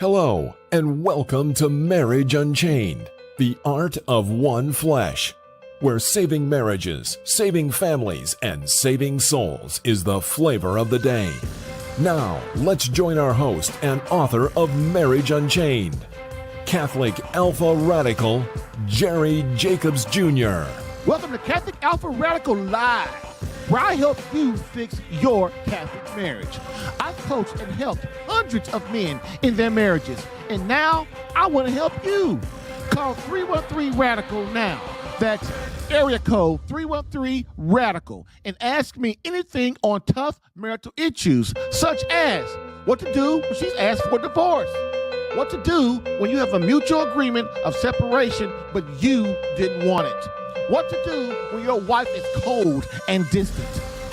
Hello, and welcome to Marriage Unchained, the art of one flesh, where saving marriages, saving families, and saving souls is the flavor of the day. Now, let's join our host and author of Marriage Unchained, Catholic Alpha Radical, Jerry Jacobs Jr. Welcome to Catholic Alpha Radical Live, where I help you fix your Catholic marriage. I've coached and helped hundreds of men in their marriages, and now I want to help you. Call 313-RADICAL now. That's area code 313-RADICAL, and ask me anything on tough marital issues, such as what to do when she's asked for divorce, what to do when you have a mutual agreement of separation but you didn't want it, what to do when your wife is cold and distant,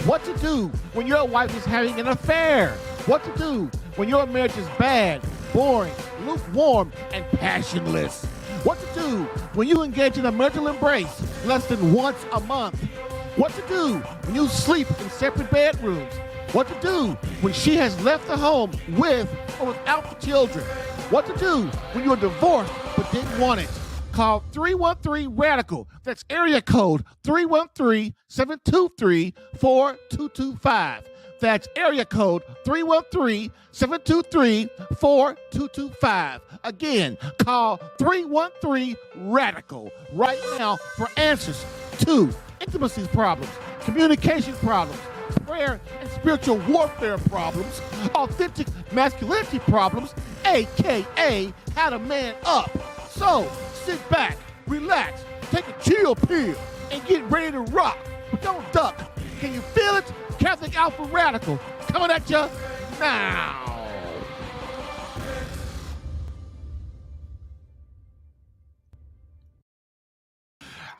what to do when your wife is having an affair, what to do when your marriage is bad, boring, lukewarm, and passionless, what to do when you engage in a marital embrace less than once a month, what to do when you sleep in separate bedrooms, what to do when she has left the home with or without the children, what to do when you're divorced but didn't want it. Call 313-RADICAL. That's area code 313-723-4225. That's area code 313-723-4225. Again, call 313-RADICAL right now for answers to intimacy problems, communication problems, prayer and spiritual warfare problems, authentic masculinity problems, aka how to man up. So sit back, relax, take a chill pill, and get ready to rock. But don't duck. Can you feel it? Catholic Alpha Radical coming at you now.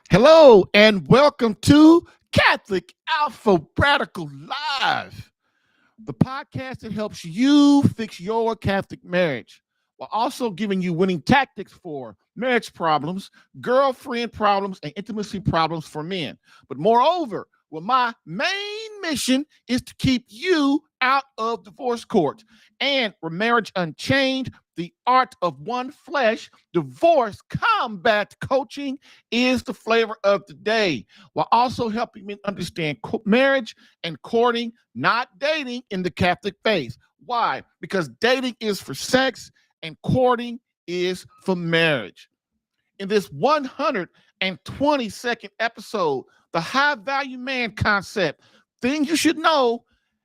Hello, and welcome to Catholic Alpha Radical Live, the podcast that helps you fix your Catholic marriage while also giving you winning tactics for marriage problems, girlfriend problems, and intimacy problems for men. But moreover, my main mission is to keep you out of divorce court. And for Marriage Unchained, the art of one flesh, divorce combat coaching is the flavor of the day, while also helping men understand marriage and courting, not dating in the Catholic faith. Why? Because dating is for sex and courting is for marriage. In this 122nd episode, the high value man concept, things you should know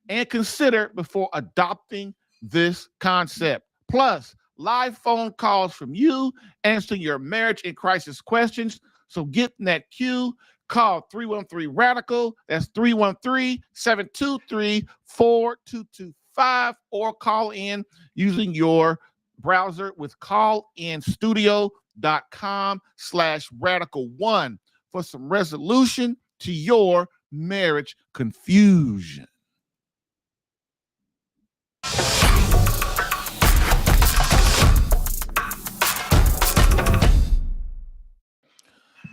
and consider before adopting this concept. Plus, live phone calls from you answering your marriage and crisis questions. So get in that queue. Call 313-RADICAL. That's 313-723-4225, or call in using your browser with callinstudio.com/radical1 for some resolution to your marriage confusion.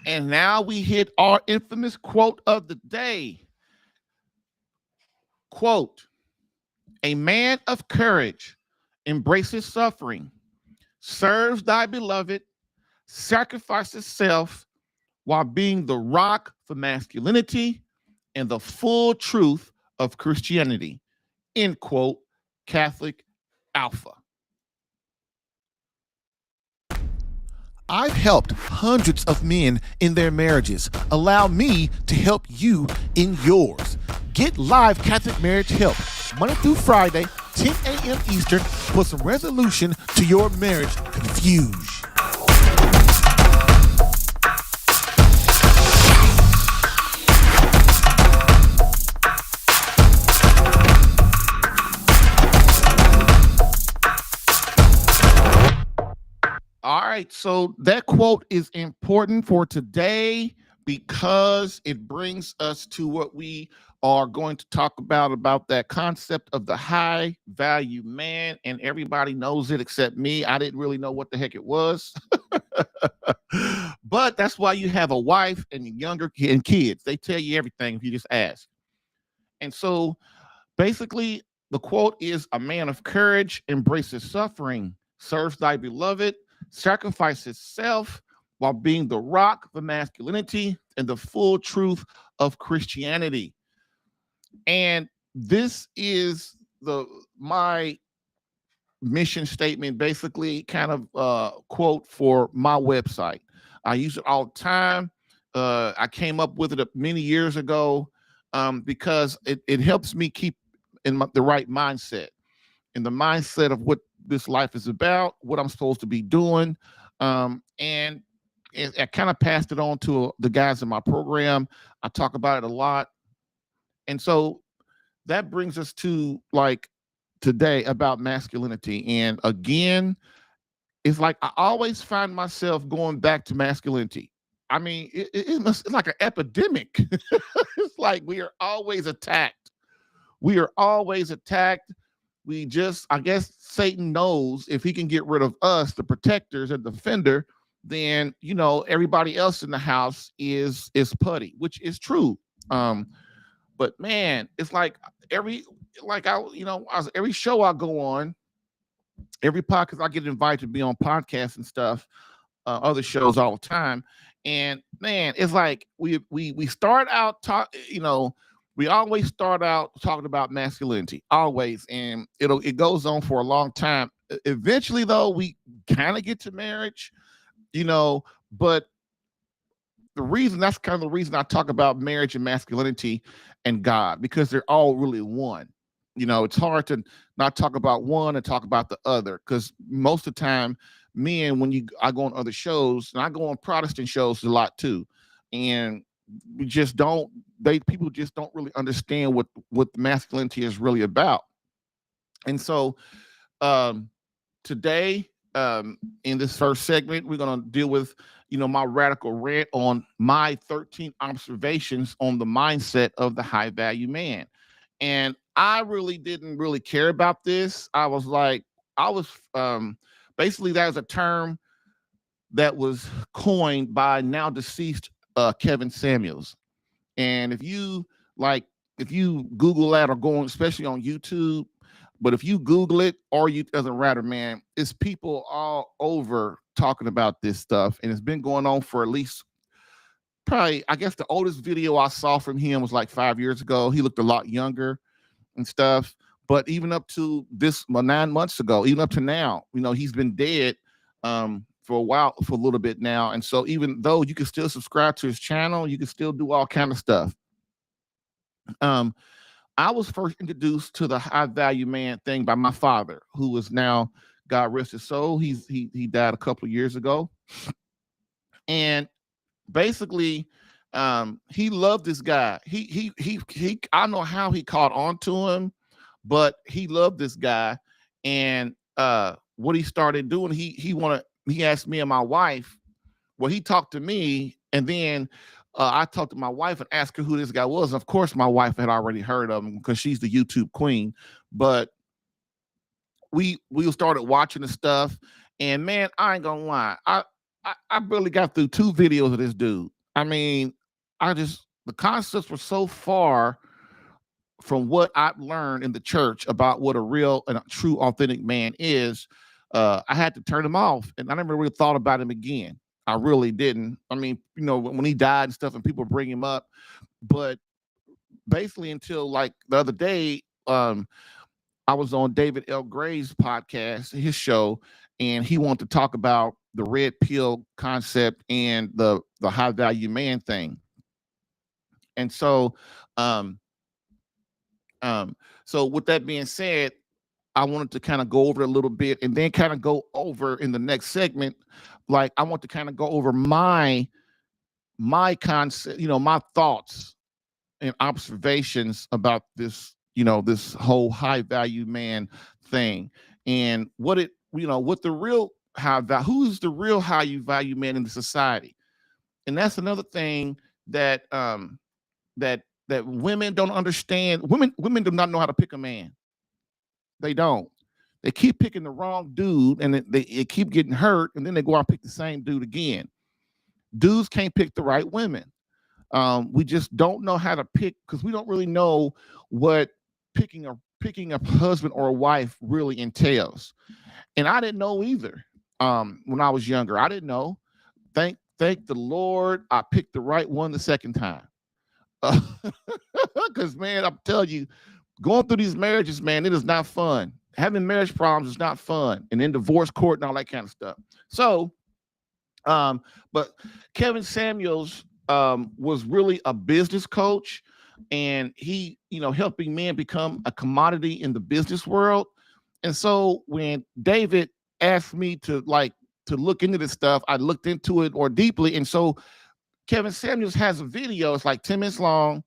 And now we hit our infamous quote of the day. Quote, "A man of courage embraces suffering, serves thy beloved, sacrifices self while being the rock for masculinity and the full truth of Christianity." End quote, Catholic Alpha. I've helped hundreds of men in their marriages. Allow me to help you in yours. Get live Catholic marriage help Monday through Friday, 10 a.m. Eastern, for some resolution to your marriage confusion. All right, so that quote is important for today because it brings us to what we are going to talk about that concept of the high value man, and everybody knows it except me. I didn't really know what the heck it was. But that's why you have a wife and younger and kids. They tell you everything if you just ask. And so basically the quote is, "A man of courage embraces suffering, serves thy beloved, sacrifices self while being the rock of masculinity and the full truth of Christianity. And this is the my mission statement, basically kind of quote for my website. I use it all the time. I came up with it many years ago because it helps me keep in the right mindset, in the mindset of what this life is about, what I'm supposed to be doing. And I kind of passed it on to the guys in my program. I talk about it a lot. And so that brings us to like today about masculinity. And again, it's like I always find myself going back to masculinity. I mean, it's like an epidemic. It's like we are always attacked. We are always attacked. We just, I guess Satan knows if he can get rid of us, the protectors and defender, then everybody else in the house is putty, which is true. But man, it's like every show I go on, every podcast I get invited to be on podcasts and stuff, other shows all the time. And man, it's like we start out we always start out talking about masculinity, always, and it goes on for a long time. Eventually, though, we kind of get to marriage, but that's kind of the reason I talk about marriage and masculinity and God, because they're all really one. It's hard to not talk about one and talk about the other, because most of the time, men, I go on other shows, and I go on Protestant shows a lot too, and people just don't really understand what masculinity is really about. And so today, in this first segment, we're going to deal with my radical rant on my 13 observations on the mindset of the high value man. And I really didn't really care about this. Basically, that was a term that was coined by now deceased Kevin Samuels. And if you Google that, or go on, especially on YouTube, but if you Google it, or you as a writer, man, it's people all over talking about this stuff. And it's been going on for at least probably, I guess the oldest video I saw from him was like 5 years ago. He looked a lot younger and stuff. But even up to 9 months ago, even up to now, he's been dead for a while, for a little bit now. And so even though you can still subscribe to his channel, you can still do all kind of stuff. I was first introduced to the high value man thing by my father, who is now, God rest his soul, he died a couple of years ago. And basically, he loved this guy. He I don't know how he caught on to him, but he loved this guy. And what he started doing, he asked me and my wife. Well, he talked to me, and then I talked to my wife and asked her who this guy was. Of course, my wife had already heard of him because she's the YouTube queen. But we started watching the stuff, and man, I ain't gonna lie, I barely got through 2 videos of this dude. I mean, the concepts were so far from what I've learned in the church about what a real and a true authentic man is. I had to turn him off, and I never really thought about him again. I really didn't. I mean, when he died and stuff, and people bring him up, but basically until like the other day, I was on David L. Gray's podcast, his show, and he wanted to talk about the red pill concept and the high value man thing. And so, so with that being said, I wanted to kind of go over it a little bit, and then kind of go over in the next segment. Like, I want to kind of go over my concept, my thoughts and observations about this, this whole high value man thing, and what the real who's the real high value man in the society. And that's another thing that that women don't understand. Women do not know how to pick a man. They don't. They keep picking the wrong dude, and they keep getting hurt, and then they go out and pick the same dude again. Dudes can't pick the right women. We just don't know how to pick, because we don't really know what picking a husband or a wife really entails. And I didn't know either. When I was younger, I didn't know. Thank the Lord, I picked the right one the second time. Because man, I'm telling you, going through these marriages, man, it is not fun. Having marriage problems is not fun, and then divorce court and all that kind of stuff. So, but Kevin Samuels was really a business coach, and he, helping men become a commodity in the business world. And so when David asked me to look into this stuff, I looked into it more deeply. And so Kevin Samuels has a video. It's like 10 minutes long,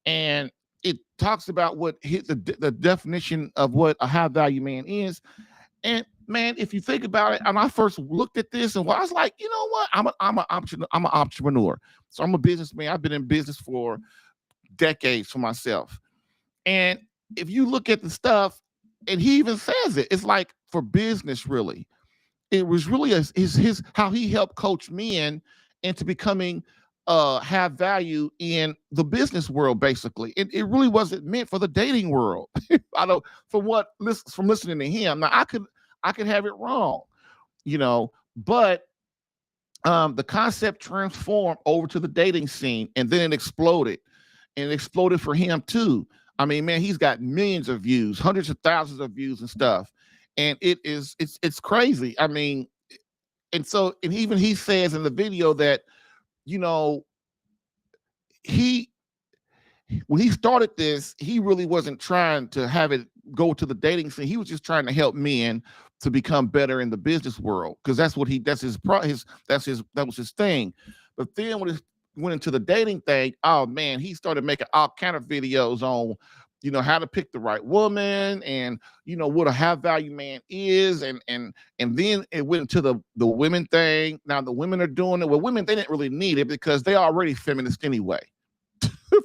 and it talks about the definition of what a high value man is. And man, if you think about it, and I first looked at this, and I was like, you know what? I'm an entrepreneur, so I'm a businessman. I've been in business for decades for myself. And if you look at the stuff, and he even says it, it's like for business, really. It was really his how he helped coach men into becoming have value in the business world. Basically, it really wasn't meant for the dating world. I know from listening to him. Now I could have it wrong, but the concept transformed over to the dating scene, and then it exploded, and it exploded for him too. I mean, man, he's got millions of views, hundreds of thousands of views and stuff. And it's crazy. I mean, and even he says in the video that, he when he started this, he really wasn't trying to have it go to the dating scene. He was just trying to help men to become better in the business world, because that was his thing. But then when it went into the dating thing, oh man, he started making all kind of videos on how to pick the right woman, and what a high value man is, and then it went into the women thing. Now the women are doing it. Well, women, they didn't really need it because they already feminist anyway.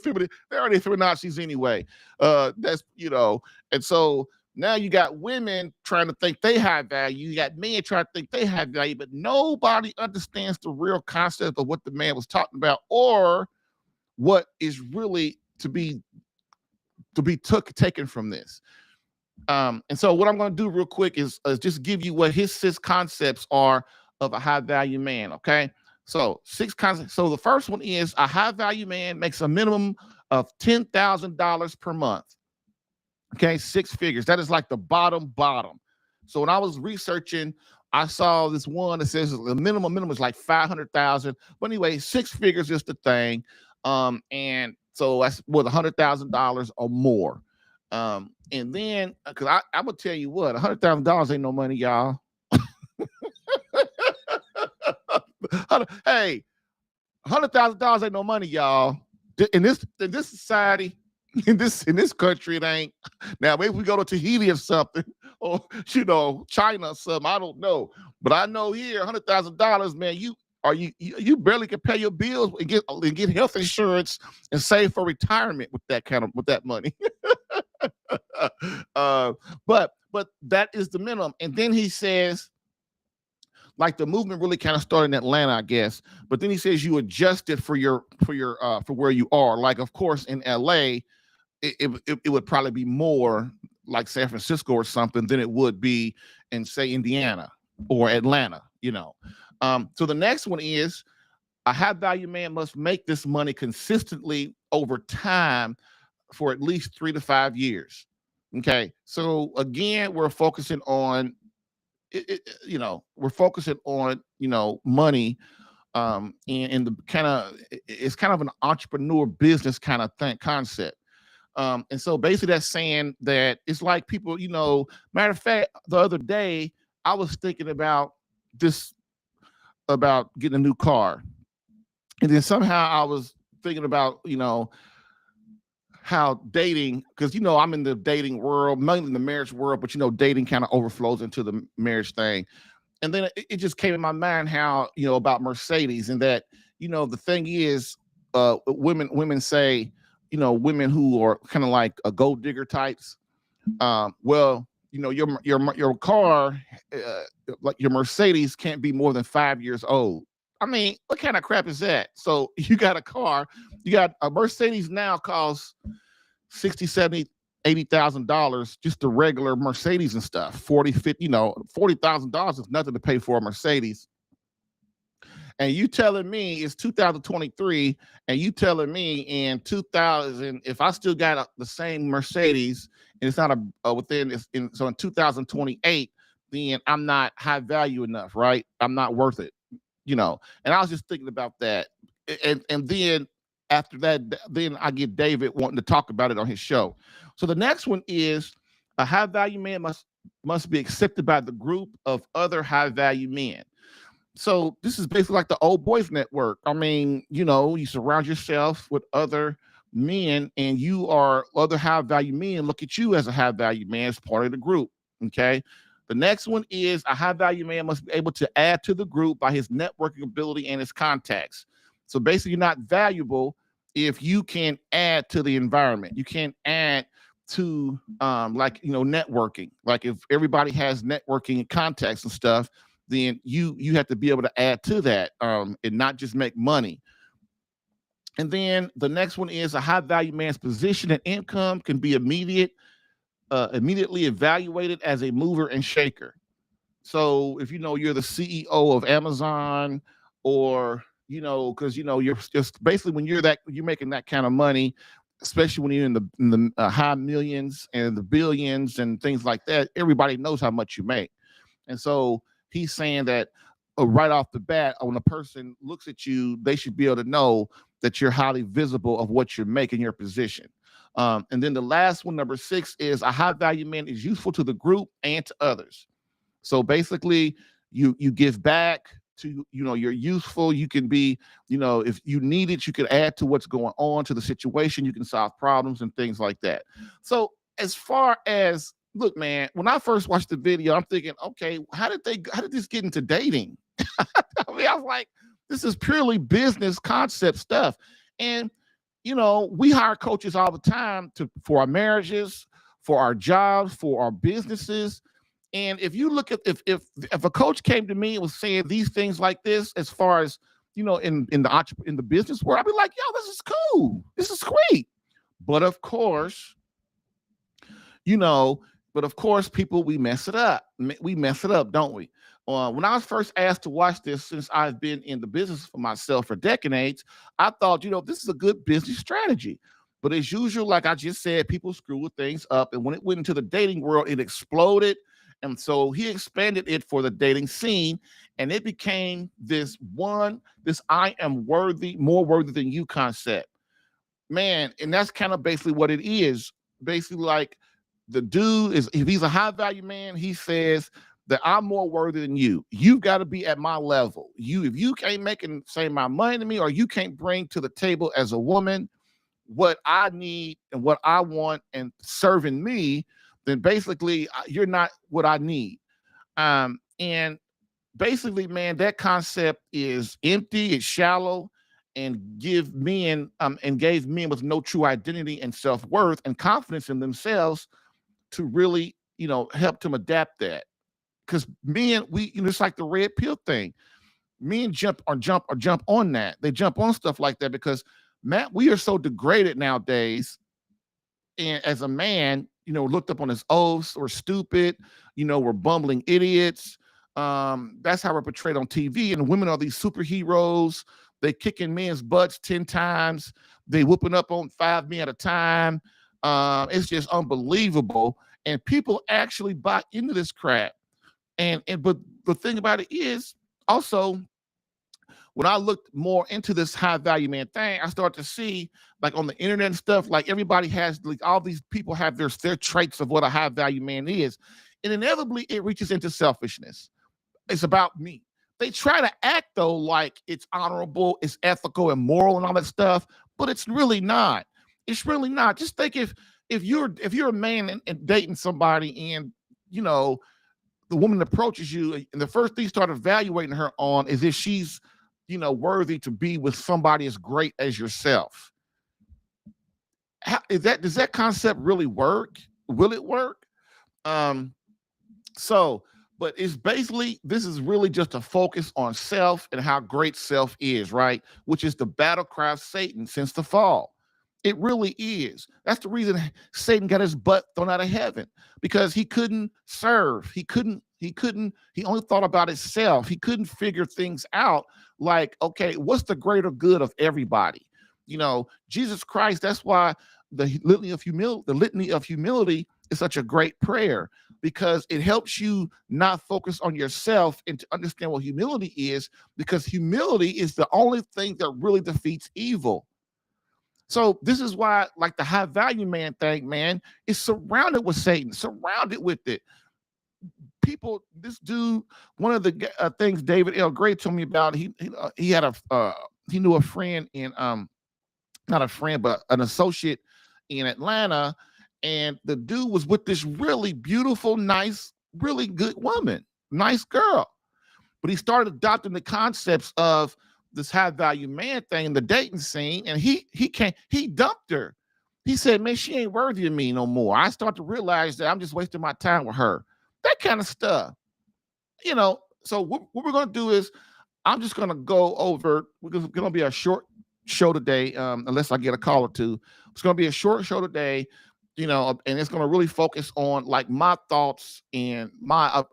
They're already feminazis anyway. And so now you got women trying to think they have value. You got men trying to think they have value, but nobody understands the real concept of what the man was talking about, or what is really to be taken from this. And so what I'm going to do real quick is just give you what his 6 concepts are of a high value man. Okay. So 6 concepts. So the first one is a high value man makes a minimum of $10,000 per month. Okay. 6 figures. That is like the bottom. So when I was researching, I saw this one that says the minimum is like 500,000. But anyway, 6 figures is the thing. And so that's worth $100,000 or more. And then, because I would tell you what, $100,000 ain't no money, y'all. Hey, $100,000 ain't no money, y'all. In this society, in this country, it ain't. Now, maybe we go to Tahiti or something, or China or something. I don't know, but I know here, $100,000, man, you barely can pay your bills and get health insurance and save for retirement with that money. But that is the minimum. And then he says, like, the movement really kind of started in Atlanta, I guess. But then he says you adjust it for where you are. Like, of course, in LA, it would probably be more like San Francisco or something than it would be in, say, Indiana or Atlanta. So the next one is a high value man must make this money consistently over time for at least 3 to 5 years. Okay. So again, we're focusing on, money, and the it's kind of an entrepreneur business kind of concept. And so basically that's saying that it's like people, matter of fact, the other day I was thinking about getting a new car. And then somehow I was thinking about, how dating, because, I'm in the dating world, mainly in the marriage world, but, dating kind of overflows into the marriage thing. And then it just came in my mind how, about Mercedes, and that, the thing is, women say, women who are kind of like a gold digger types. Well, your car, like your Mercedes, can't be more than 5 years old. I mean, what kind of crap is that? So you got a car, you got a Mercedes now costs 60, 70, $80,000, just the regular Mercedes and stuff. 40, 50, $40,000 is nothing to pay for a Mercedes. And you telling me it's 2023, and you telling me in 2000, if I still got the same Mercedes, and it's not so in 2028, then I'm not high value enough, right? I'm not worth it, And I was just thinking about that, and then after that, then I get David wanting to talk about it on his show. So the next one is a high value man must be accepted by the group of other high value men. So this is basically like the old boys network. I mean, you surround yourself with other men, and you are other high value men. Look at you as a high value man, as part of the group. Okay. The next one is a high value man must be able to add to the group by his networking ability and his contacts. So basically, you're not valuable if you can add to the environment. You can't add to networking. Like if everybody has networking and contacts and stuff, then you have to be able to add to that, and not just make money. And then the next one is a high value man's position and income can be immediately evaluated as a mover and shaker. So if you're the CEO of Amazon, or because you're just basically, when you're making that kind of money, especially when you're in the high millions and the billions and things like that, everybody knows how much you make. And so he's saying that right off the bat, when a person looks at you, they should be able to know that you're highly visible of what you're making, your position. And then the last one, number 6, is a high value man is useful to the group and to others. So basically, you give back to, you're useful. You can be, if you need it, you can add to what's going on, to the situation. You can solve problems and things like that. So as far as, look, man, when I first watched the video, I'm thinking, okay, how did this get into dating? I was like, this is purely business concept stuff. And, we hire coaches all the time for our marriages, for our jobs, for our businesses. And if you look at, if a coach came to me and was saying these things like this, as far as, in the business world, I'd be like, yo, this is cool. This is sweet. But of course, people, we mess it up. We mess it up, don't we? When I was first asked to watch this, since I've been in the business for myself for decades, I thought, this is a good business strategy. But as usual, like I just said, people screw things up. And when it went into the dating world, it exploded. And so he expanded it for the dating scene, and it became this I am more worthy than you concept. Man, and that's kind of basically what it is. Basically, like, the dude is, if he's a high value man, he says that I'm more worthy than you. You've got to be at my level. If you can't make the same amount of money to me, or you can't bring to the table as a woman what I need and what I want and serving me, then basically you're not what I need. And basically, man, that concept is empty, it's shallow, and gave men with no true identity and self-worth and confidence in themselves to really, help them adapt that. Because men, it's like the red pill thing. Men jump on that. They jump on stuff like that because, Matt, we are so degraded nowadays. And as a man, looked up on as oafs or stupid, we're bumbling idiots. That's how we're portrayed on TV. And women are these superheroes. They kicking men's butts 10 times. They whooping up on 5 men at a time. It's just unbelievable. And people actually buy into this crap. But the thing about it is, also, when I looked more into this high value man thing, I started to see, like, on the internet and stuff, like, everybody has, like, all these people have their traits of what a high value man is. And inevitably it reaches into selfishness. It's about me. They try to act, though, like it's honorable, it's ethical and moral and all that stuff, but it's really not. It's really not. Just think, if you're a man and dating somebody, and the woman approaches you, and the first thing you start evaluating her on is if she's worthy to be with somebody as great as yourself. Does that concept really work? Will it work? But it's basically, this is really just a focus on self and how great self is, right? Which is the battle cry of Satan since the fall. It really is. That's the reason Satan got his butt thrown out of heaven, because he couldn't serve. He only thought about himself. He couldn't figure things out like, okay, what's the greater good of everybody? Jesus Christ, that's why the litany of humility is such a great prayer, because it helps you not focus on yourself and to understand what humility is, because humility is the only thing that really defeats evil. So this is why, like the high value man thing, man, is surrounded with Satan, surrounded with it. People, this dude, one of the things David L. Gray told me about, he knew a friend in not a friend, but an associate in Atlanta, and the dude was with this really beautiful, nice, really good woman, nice girl. But he started adopting the concepts of this high value man thing in the dating scene, and he dumped her. He said, man, she ain't worthy of me no more. I start to realize that I'm just wasting my time with her. That kind of stuff. So what we're going to do is, I'm just going to go over, because it's going to be a short show today, unless I get a call or two. It's going to be a short show today, and it's going to really focus on like my thoughts and my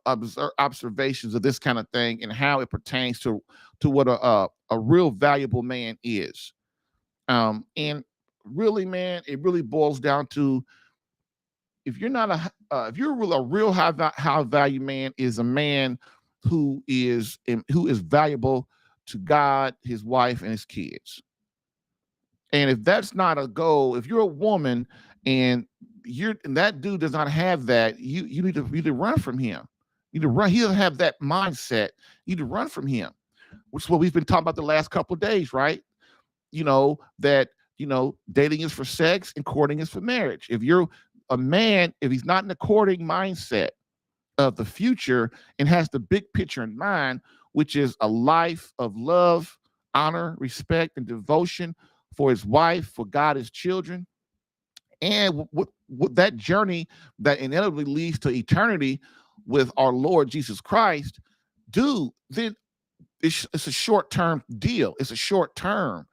observations of this kind of thing, and how it pertains to what a real valuable man is. And really, man, it really boils down to, if you're not if you're a real high value man, is a man who is valuable to God, his wife, and his kids. And if that's not a goal, if you're a woman and that dude does not have that, you need to run from him. You need to run. He doesn't have that mindset. You need to run from him, which is what we've been talking about the last couple of days, right? That dating is for sex and courting is for marriage. If you're a man, if he's not in the courting mindset of the future and has the big picture in mind, which is a life of love, honor, respect, and devotion for his wife, for God, his children, and with that journey that inevitably leads to eternity with our Lord Jesus Christ, then it's a short-term deal. It's a short term.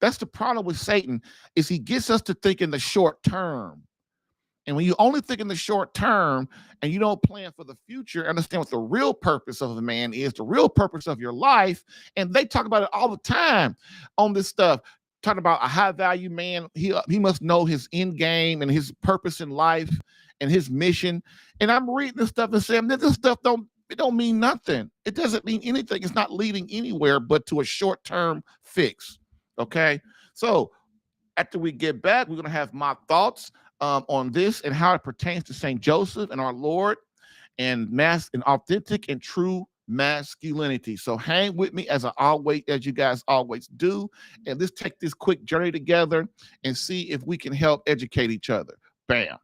That's the problem with Satan, is he gets us to think in the short term. And when you only think in the short term and you don't plan for the future, understand what the real purpose of a man is, the real purpose of your life. And they talk about it all the time on this stuff, talking about a high value man. He must know his end game and his purpose in life and his mission. And I'm reading this stuff and saying that this stuff don't mean nothing. It doesn't mean anything. It's not leading anywhere but to a short-term fix. Okay. So after we get back, we're going to have my thoughts on this and how it pertains to St. Joseph and our Lord and authentic and true masculinity. So hang with me as you guys always do, and let's take this quick journey together and see if we can help educate each other. Bam.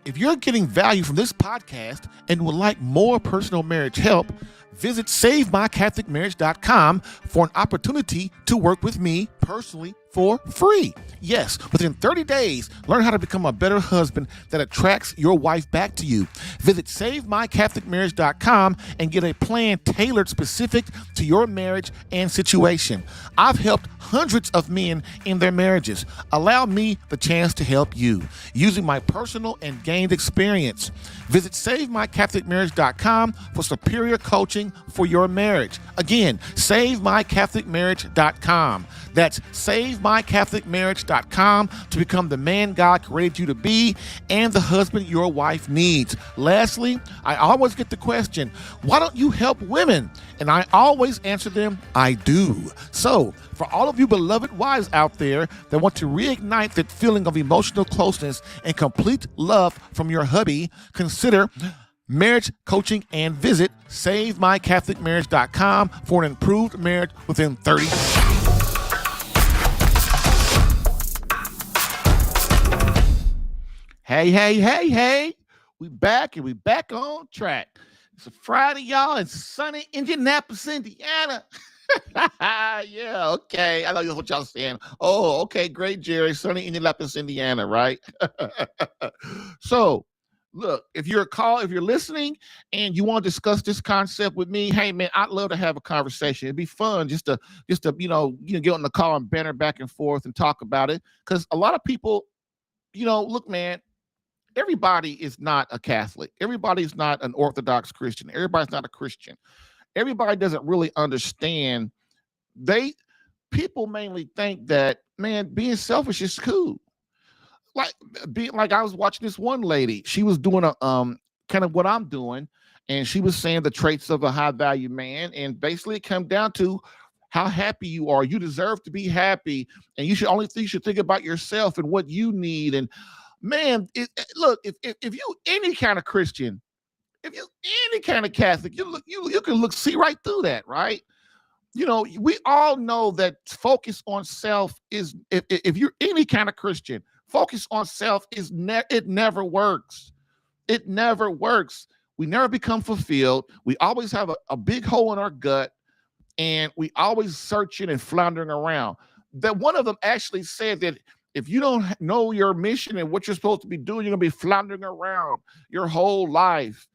If you're getting value from this podcast and would like more personal marriage help, visit SaveMyCatholicMarriage.com for an opportunity to work with me personally for free. Yes, within 30 days, learn how to become a better husband that attracts your wife back to you. Visit SaveMyCatholicMarriage.com and get a plan tailored specific to your marriage and situation. I've helped hundreds of men in their marriages. Allow me the chance to help you using my personal and gained experience. Visit SaveMyCatholicMarriage.com for superior coaching for your marriage. Again, SaveMyCatholicMarriage.com. That's SaveMyCatholicMarriage.com to become the man God created you to be and the husband your wife needs. Lastly, I always get the question, why don't you help women? And I always answer them, I do. So, for all of you beloved wives out there that want to reignite that feeling of emotional closeness and complete love from your hubby, consider marriage coaching and visit SaveMyCatholicMarriage.com for an improved marriage within 30 days. Hey. We back on track. It's a Friday, y'all. It's sunny Indianapolis, Indiana. Yeah, okay. I know what y'all saying. Oh, okay, great, Jerry. Sunny Indianapolis, Indiana, right? So, look, if you're listening and you want to discuss this concept with me, hey man, I'd love to have a conversation. It'd be fun just to get on the call and banter back and forth and talk about it. Because a lot of people, look, man, everybody is not a Catholic. Everybody's not an Orthodox Christian. Everybody's not a Christian. Everybody doesn't really understand. People mainly think that, man, being selfish is cool. Like I was watching this one lady. She was doing a kind of what I'm doing, and she was saying the traits of a high value man, and basically it comes down to how happy you are. You deserve to be happy, and you should think about yourself and what you need. And man, look, if you any kind of Christian, if you any kind of Catholic, you can see right through that, right? We all know that focus on self is, if you're any kind of Christian, focus on self it never works. It never works. We never become fulfilled. We always have a big hole in our gut, and we always searching and floundering around. That one of them actually said that if you don't know your mission and what you're supposed to be doing, you're gonna be floundering around your whole life.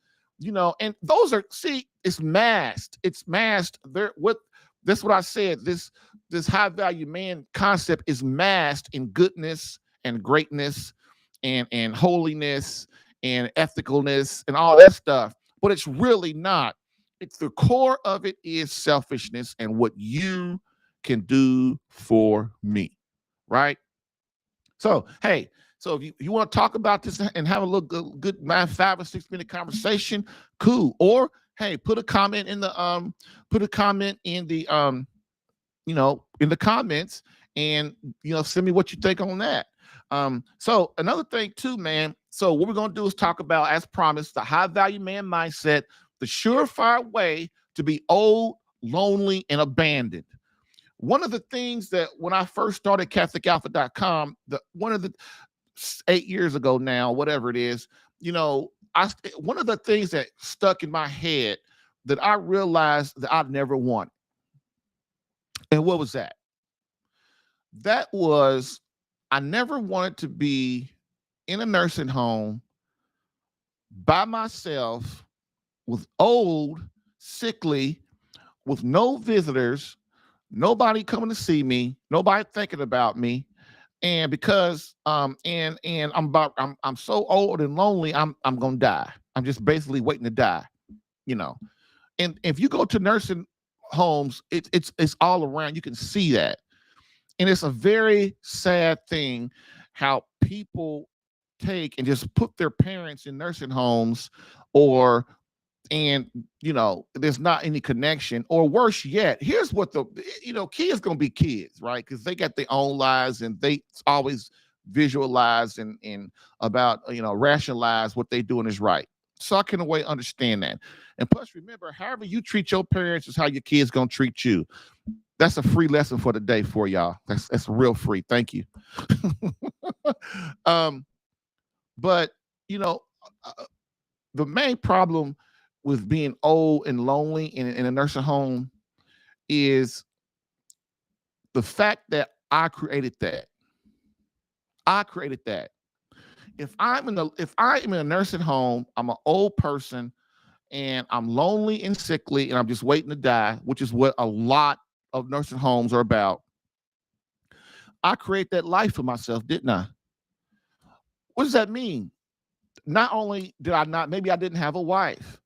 And those are, see, it's masked. It's masked. That's what I said. This high value man concept is masked in goodness and greatness and holiness and ethicalness and all that stuff. But it's really not. It's the core of it is selfishness and what you can do for me. Right? So, hey, so if you want to talk about this and have a little good 5 or 6 minute conversation, cool. Or hey, put a comment in the in the comments, and send me what you think on that. So another thing too, man. So what we're gonna do is talk about, as promised, the high value man mindset, the surefire way to be old, lonely, and abandoned. One of the things that when I first started CatholicAlpha.com, one of the 8 years ago now, whatever it is, one of the things that stuck in my head that I realized that I'd never wanted. And what was that? That was, I never wanted to be in a nursing home by myself, with old, sickly, with no visitors, nobody coming to see me, nobody thinking about me. And because and I'm so old and lonely, I'm gonna die. I'm just basically waiting to die, And if you go to nursing homes, it's all around. You can see that. And it's a very sad thing how people take and just put their parents in nursing homes, there's not any connection. Or worse yet, here's what kids gonna be kids, right? Because they got their own lives, and they always visualize and about rationalize what they're doing is right. So I can in a way understand that. And plus, remember, however you treat your parents is how your kids gonna treat you. That's a free lesson for the day for y'all. That's real free. Thank you. But the main problem with being old and lonely in a nursing home is the fact that I created that. I created that. If I am in a nursing home, I'm an old person and I'm lonely and sickly and I'm just waiting to die, which is what a lot of nursing homes are about. I create that life for myself, didn't I? What does that mean? Not only did I not, maybe I didn't have a wife,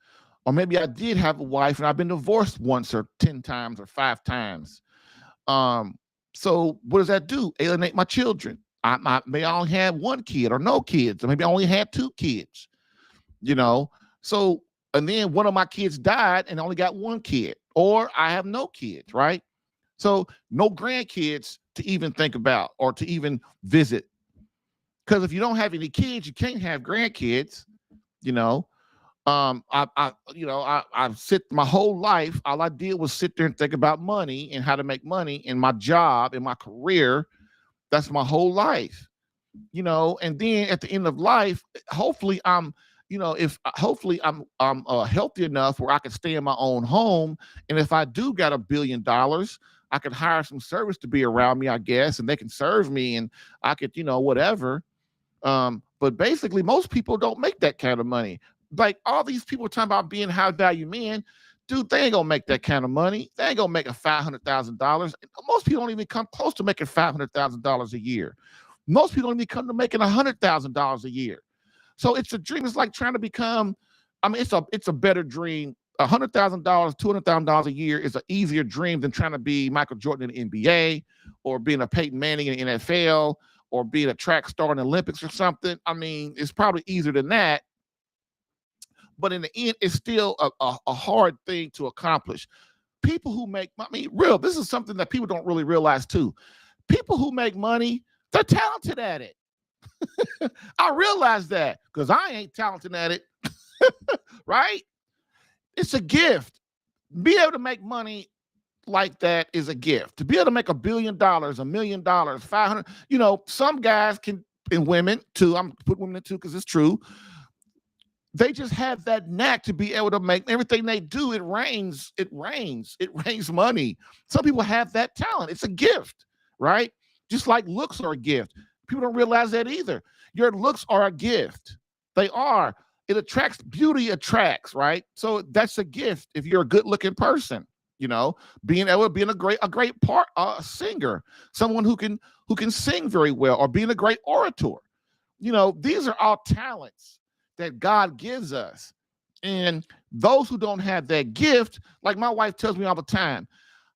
or maybe I did have a wife and I've been divorced once or 10 times or 5 times. So what does that do? Alienate my children. I may only have 1 kid or no kids, or maybe I only had 2 kids, So, and then one of my kids died and I only got 1 kid, or I have no kids, right? So no grandkids to even think about or to even visit. Because if you don't have any kids, you can't have grandkids, I sit my whole life. All I did was sit there and think about money and how to make money in my job, in my career. That's my whole life, and then at the end of life, hopefully I'm healthy enough where I can stay in my own home. And if I do got $1 billion, I could hire some service to be around me, I guess, and they can serve me and I could, whatever. But basically, most people don't make that kind of money. Like all these people talking about being high value men, dude, they ain't gonna make that kind of money. They ain't gonna make a $500,000. Most people don't even come close to making $500,000 a year. Most people don't even come to making $100,000 a year. So it's a dream. It's like trying to become. I mean, it's a better dream. $100,000, $200,000 a year is an easier dream than trying to be Michael Jordan in the NBA or being a Peyton Manning in the NFL or being a track star in the Olympics or something. I mean, it's probably easier than that. But in the end, it's still a hard thing to accomplish. People who make, I mean, this is something that people don't really realize too. People who make money, they're talented at it. I realize that because I ain't talented at it, right? It's a gift. Be able to make money like that is a gift. To be able to make $1 billion, $1 million, 500, some guys can, and women too, I'm putting women in too because it's true. They just have that knack to be able to make everything they do. It rains money. Some people have that talent. It's a gift, right? Just like looks are a gift. People don't realize that either. Your looks are a gift. They are. It attracts, beauty attracts, right? So that's a gift if you're a good looking person, being able to be a great singer, someone who can sing very well, or being a great orator. These are all talents that God gives us. And those who don't have that gift, like my wife tells me all the time,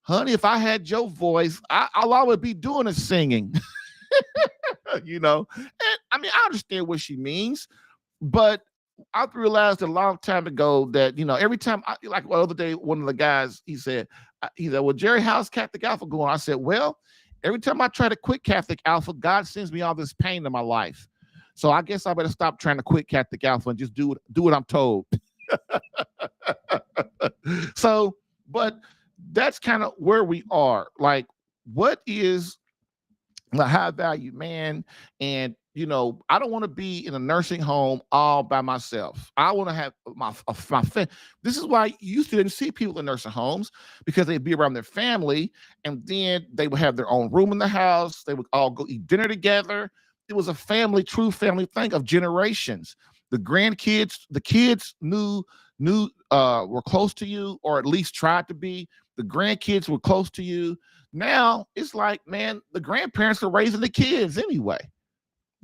honey, if I had your voice, all I would be doing is singing. And I mean, I understand what she means, but I realized a long time ago that, every time, like the other day, one of the guys, he said, well, Jerry, how's Catholic Alpha going? I said, well, every time I try to quit Catholic Alpha, God sends me all this pain in my life. So I guess I better stop trying to quit Catholic Alpha and just do what I'm told. So, but that's kind of where we are. Like, what is the high value man? And I don't want to be in a nursing home all by myself. I want to have my family. This is why you used to didn't see people in nursing homes, because they'd be around their family, and then they would have their own room in the house. They would all go eat dinner together. It was a true family thing of generations. The grandkids, the kids knew were close to you, or at least tried to be. The grandkids were close to you. Now it's like, man, the grandparents are raising the kids anyway,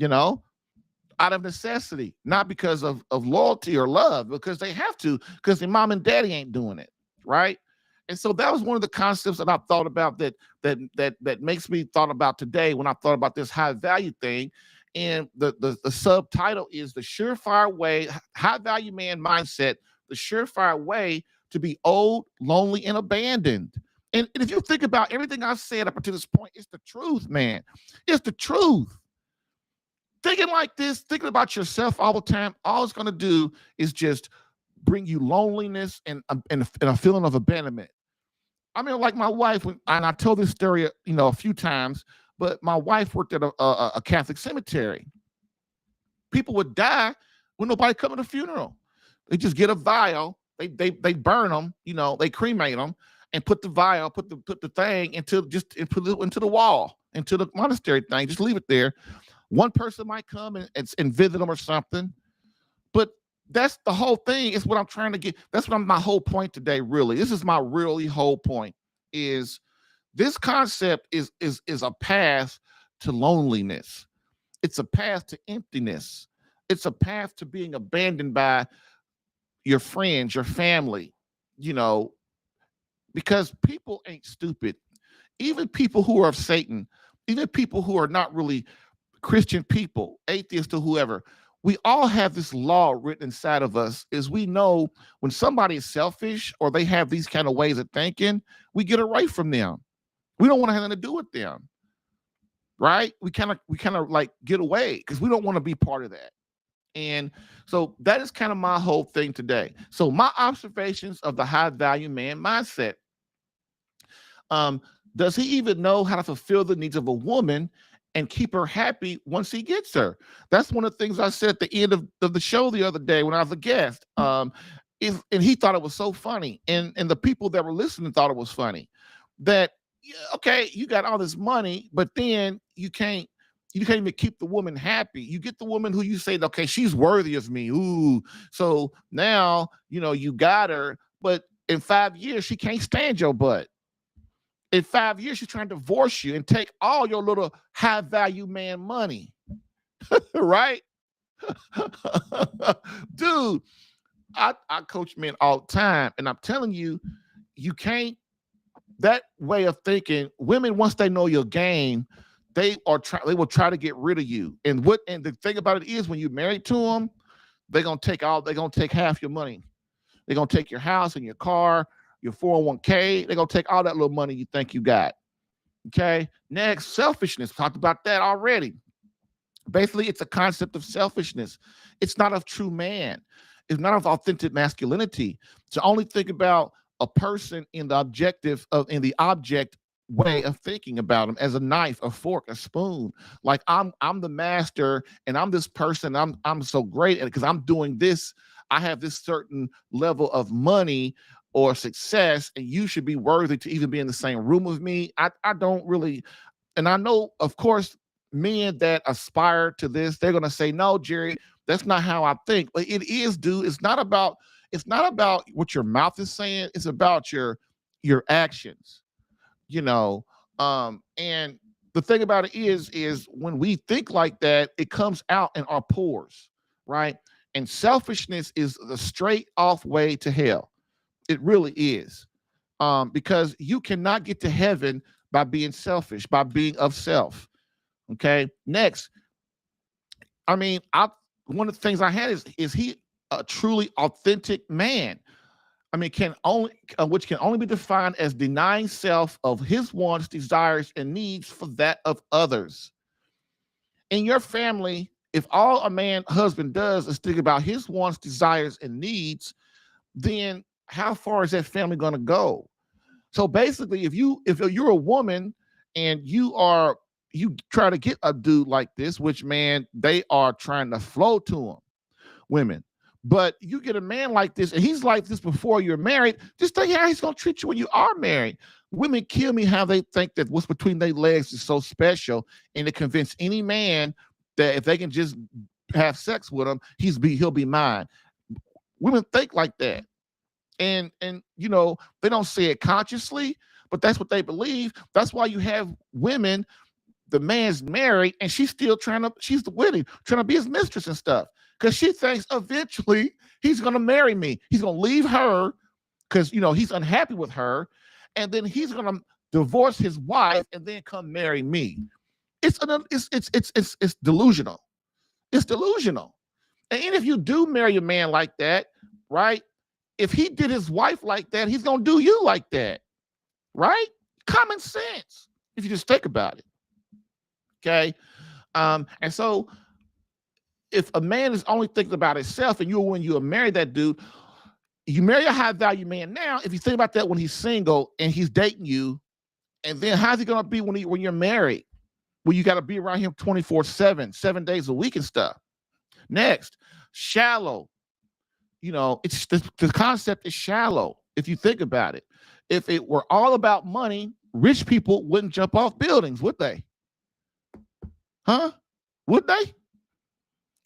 out of necessity, not because of loyalty or love, because they have to, because their mom and daddy ain't doing it, right? And so that was one of the concepts that I thought about that makes me thought about today when I thought about this high value thing. And the subtitle is the surefire way, high value man mindset, the surefire way to be old, lonely, and abandoned. And if you think about everything I've said up until this point, it's the truth, man. It's the truth. Thinking like this, thinking about yourself all the time, all it's going to do is just bring you loneliness and a feeling of abandonment. I mean, like my wife, and I told this story, a few times, but my wife worked at a Catholic cemetery. People would die when nobody come to the funeral. They just get a vial, they burn them, they cremate them, and put the vial, put the thing into the wall, into the monastery thing. Just leave it there. One person might come and visit them or something, but that's the whole thing. It's what I'm trying to get. That's my whole point today. Really, this is my really whole point. Is this concept is a path to loneliness. It's a path to emptiness. It's a path to being abandoned by your friends, your family. Because people ain't stupid. Even people who are of Satan, even people who are not really Christian people, atheists or whoever, we all have this law written inside of us, is we know when somebody is selfish or they have these kind of ways of thinking, we get away from them. We don't want to have anything to do with them, right? We kind of like get away because we don't want to be part of that. And so that is kind of my whole thing today. So my observations of the high value man mindset. Does he even know how to fulfill the needs of a woman and keep her happy once he gets her? That's one of the things I said at the end of the show the other day when I was a guest. And he thought it was so funny. And the people that were listening thought it was funny that, okay, you got all this money, but then you can't You can't even keep the woman happy. You get the woman who you say, okay, she's worthy of me. Ooh. So now, you got her, but in 5 years, she can't stand your butt. In 5 years, she's trying to divorce you and take all your little high value man money. Right? Dude, I coach men all the time, and I'm telling you, you can't, that way of thinking, women, once they know your game, they will try to get rid of you. And the thing about it is, when you're married to them, they're gonna take half your money. They're gonna take your house and your car, your 401k. They're gonna take all that little money you think you got. Okay. Next, selfishness. Talked about that already. Basically, it's a concept of selfishness. It's not of true man. It's not of authentic masculinity. To only think about a person in the object way of thinking about them as a knife, a fork, a spoon. Like I'm the master, and I'm this person. I'm so great because I'm doing this. I have this certain level of money or success, and you should be worthy to even be in the same room with me. I don't really, and I know, of course, men that aspire to this, they're gonna say, no, Jerry, that's not how I think. But it is, dude. It's not about what your mouth is saying. It's about your actions. And the thing about it is when we think like that, it comes out in our pores, right? And selfishness is the straight off way to hell. It really is. Because you cannot get to heaven by being selfish, by being of self. Okay. Next, one of the things I had is he a truly authentic man? Which can only be defined as denying self of his wants, desires, and needs for that of others. In your family, if all a husband does is think about his wants, desires, and needs, then how far is that family going to go? So basically, if you're a woman and you try to get a dude like this, which, man, they are trying to flow to him, women. But you get a man like this, and he's like this before you're married, just think how he's going to treat you when you are married. Women kill me how they think that what's between their legs is so special, and to convince any man that if they can just have sex with him, he'll be mine. Women think like that. And they don't say it consciously, but that's what they believe. That's why you have women, the man's married, and she's still she's the wedding, trying to be his mistress and stuff. Because she thinks eventually he's going to marry me. He's going to leave her because, he's unhappy with her. And then he's going to divorce his wife and then come marry me. It's delusional. It's delusional. And if you do marry a man like that, right? If he did his wife like that, he's going to do you like that. Right? Common sense, if you just think about it. Okay. And so if a man is only thinking about himself, and when you marry that dude, you marry a high value man now. If you think about that when he's single and he's dating you, and then how's he going to be when you're married? Well, you got to be around him 24/7, 7 days a week and stuff. Next, shallow. It's the concept is shallow. If you think about it, if it were all about money, rich people wouldn't jump off buildings, would they? Huh? Would they?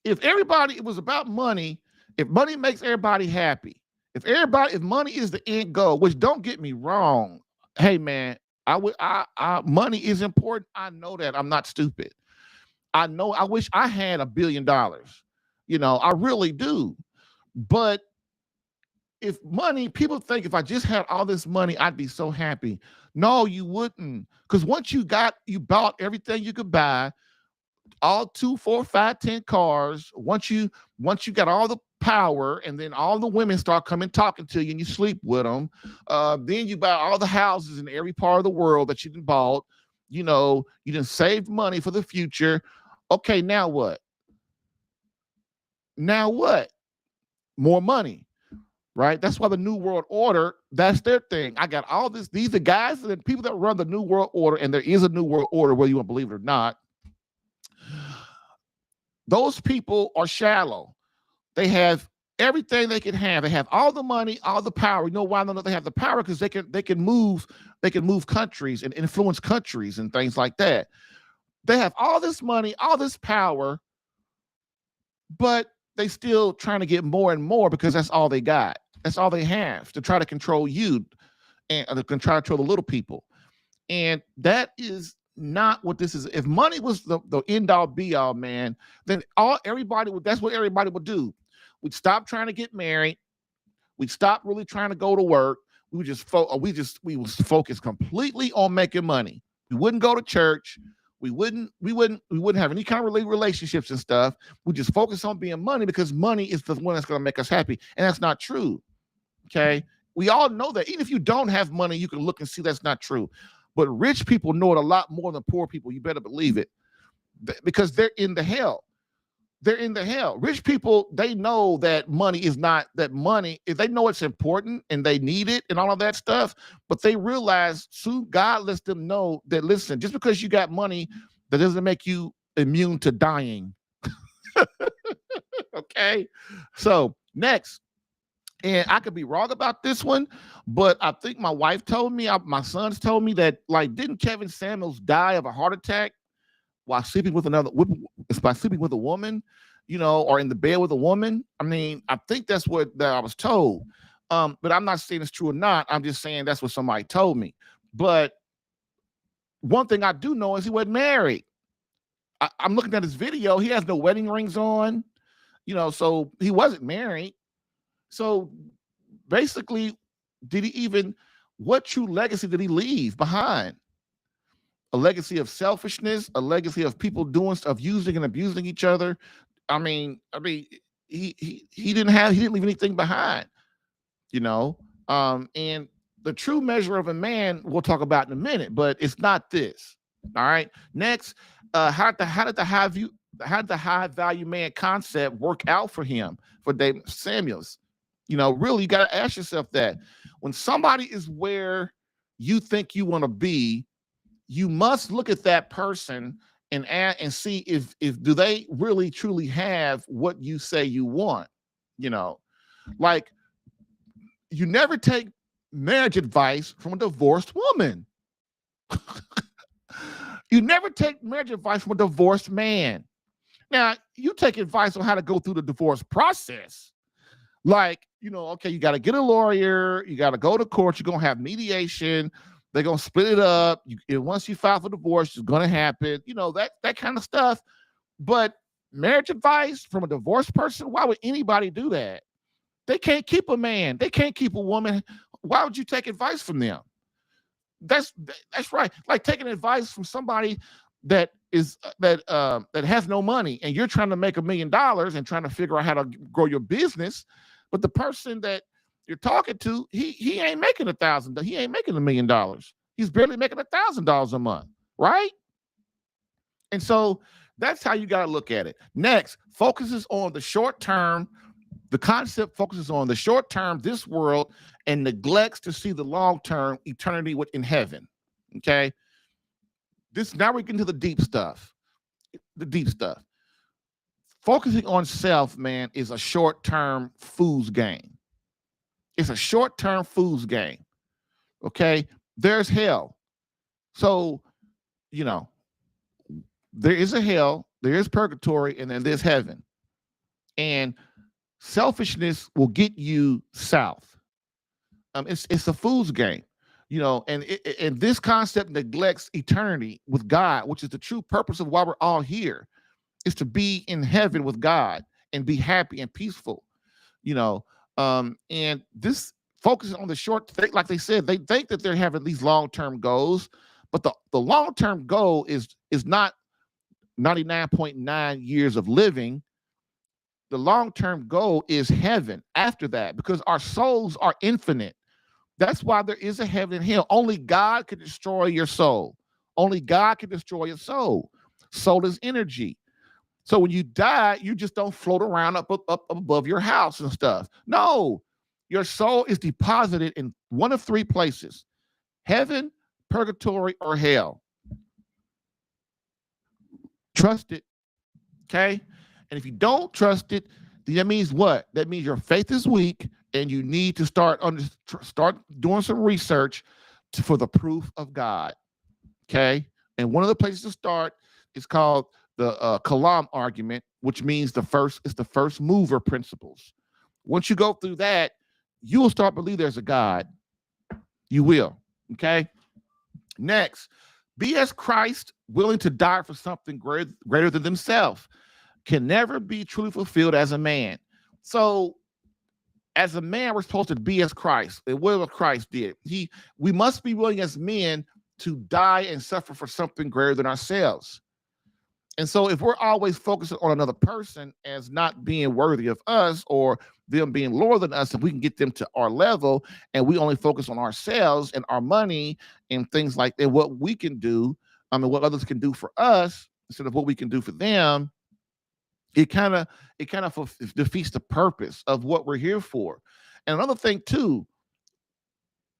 If it was about money, if money makes everybody happy, if money is the end goal, which, don't get me wrong, hey man, money is important. I know that. I'm not stupid. I know. I wish I had $1 billion. I really do. But people think if I just had all this money, I'd be so happy. No, you wouldn't. Because once you bought everything you could buy, all 2, 4, 5, 10 cars. Once you got all the power, and then all the women start coming talking to you, and you sleep with them. Then you buy all the houses in every part of the world that you done bought. You done saved money for the future. Okay, now what? More money, right? That's why the New World Order, that's their thing. I got all this. These are guys and people that run the New World Order, and there is a New World Order, whether you want to believe it or not. Those people are shallow. They have everything they can have. They have all the money, all the power. You know why they have the power? Because they can move countries and influence countries and things like that. They have all this money, all this power, but they still trying to get more and more because that's all they got. That's all they have to try to control you and to try to control the little people. And that is not what this is. If money was the end all be all, man, then that's what everybody would do. We'd stop trying to get married. We'd stop really trying to go to work. We would focus completely on making money. We wouldn't go to church. We wouldn't have any kind of relationships and stuff. We just focus on being money because money is the one that's going to make us happy. And that's not true. Okay. We all know that. Even if you don't have money, you can look and see that's not true. But rich people know it a lot more than poor people. You better believe it. Because they're in the hell. They're in the hell. Rich people, they know that money is not that money. They know it's important and they need it and all of that stuff. But they realize soon God lets them know that, listen, just because you got money, that doesn't make you immune to dying. Okay. So next, and I could be wrong about this one, but I think my wife told me, my sons told me that, like, didn't Kevin Samuels die of a heart attack while sleeping with a woman, or in the bed with a woman? I mean, I think that's what I was told. But I'm not saying it's true or not. I'm just saying that's what somebody told me. But one thing I do know is he wasn't married. I'm looking at his video. He has no wedding rings on, so he wasn't married. So basically, what true legacy did he leave behind? A legacy of selfishness, a legacy of people doing stuff, using and abusing each other. I mean, he didn't leave anything behind, and the true measure of a man we'll talk about in a minute, but it's not this. All right. Next, how did the high value man concept work out for him, for David Samuels? Really, you got to ask yourself that. When somebody is where you think you want to be, you must look at that person and see if do they really truly have what you say you want. Like, you never take marriage advice from a divorced woman. You never take marriage advice from a divorced man. Now, you take advice on how to go through the divorce process. Like, okay, you got to get a lawyer, you got to go to court, you're going to have mediation, they're going to split it up. Once you file for divorce, it's going to happen, that kind of stuff. But marriage advice from a divorced person, why would anybody do that? They can't keep a man. They can't keep a woman. Why would you take advice from them? That's right. Like taking advice from somebody that has no money, and you're trying to make $1 million and trying to figure out how to grow your business. But the person that you're talking to, he ain't making $1,000. He ain't making $1 million. He's barely making $1,000 a month, right? And so that's how you got to look at it. Next, focuses on the short term. The concept focuses on the short term, this world, and neglects to see the long term, eternity in heaven. Okay. Now we get into the deep stuff. The deep stuff. Focusing on self, man, is a short-term fool's game. It's a short-term fool's game. Okay? There's hell. So, there is a hell, there is purgatory, and then there's heaven. And selfishness will get you south. It's a fool's game. And this concept neglects eternity with God, which is the true purpose of why we're all here. Is to be in heaven with God and be happy and peaceful, and this focuses on the short thing. Like they said, they think that they're having these long-term goals, but the long-term goal is not 99.9 years of living. The long-term goal is heaven after that, because our souls are infinite. That's why there is a heaven and hell. Only God can destroy your soul. Only God can destroy your soul. Soul is energy. So when you die, you just don't float around up above your house and stuff. No, your soul is deposited in one of three places: heaven, purgatory, or hell. Trust it, okay? And if you don't trust it, then that means what? That means your faith is weak, and you need to start doing some research for the proof of God, okay? And one of the places to start It's called the Kalam argument, which means the first mover principles. Once you go through that, you will start to believe there's a God. You will. Okay. Next, be as Christ, willing to die for something greater than themselves. Can never be truly fulfilled as a man. So, as a man, we're supposed to be as Christ. And what Christ did, we must be willing as men to die and suffer for something greater than ourselves. And so, if we're always focusing on another person as not being worthy of us or them being lower than us, if we can get them to our level and we only focus on ourselves and our money and things like that, what we can do, what others can do for us instead of what we can do for them, it kind of defeats the purpose of what we're here for. And another thing too,